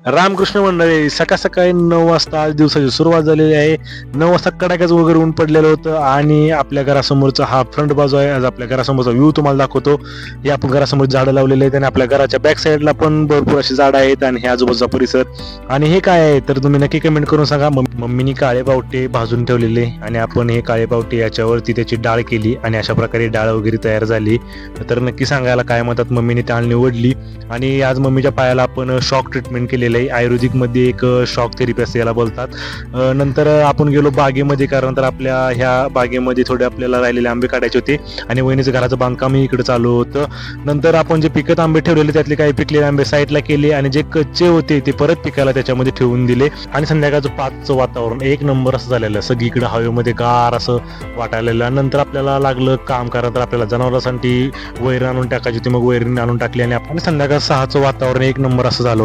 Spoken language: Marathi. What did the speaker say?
रामकृष्ण मंडळी, सकाळ सकाळी 9 वाजता आज दिवसाची सुरुवात झालेली आहे. 9 वाजता कडाक्याचं वगैरे ऊन पडलेलं होतं आणि आपल्या घरासमोरचा हा फ्रंट बाजू आहे. आज आपल्या घरासमोरचा व्ह्यू तुम्हाला दाखवतो. हे आपण घरासमोर झाडं लावलेले आहेत आणि आपल्या घराच्या बॅक साईडला पण भरपूर अशी झाडं आहेत आणि हे आजूबाजूचा परिसर. आणि हे काय आहे तर तुम्ही नक्की कमेंट करून सांगा. मम्मीनी काळे पावटे भाजून ठेवलेले आणि आपण हे काळे पावटे याच्यावरती त्याची डाळ केली आणि अशा प्रकारे डाळ वगैरे तयार झाली. तर नक्की सांगायला काय म्हणतात. मम्मीने डाळ निवडली आणि आज मम्मीच्या पायाला आपण शॉक ट्रीटमेंट केलेलं आहे. आयुर्वेदिकमध्ये एक शॉक थेरपी असते याला बोलतात. नंतर आपण गेलो बागेमध्ये, कारण तर आपल्या ह्या बागेमध्ये थोडे आपल्याला राहिलेले आंबे काढायचे होते आणि वहिनीचं घराचं बांधकामही इकडे चालू होतं. नंतर आपण जे पिकत आंबे ठेवलेले त्यातले काही पिकलेले आंबे साईडला केले आणि जे कच्चे होते ते परत पिकायला त्याच्यामध्ये ठेवून दिले. आणि संध्याकाळचं 5चं वातावरण एक नंबर असं झालेलं, सगळीकडे हवेमध्ये गार असं वाटायला. नंतर आपल्याला लागलं काम, कारण तर आपल्याला जनावरांसाठी वैरण आणून टाकायची होती. मग वैरण आणून टाकली आणि आपण संध्याकाळ 6चं वातावरण एक नंबर असं झालं.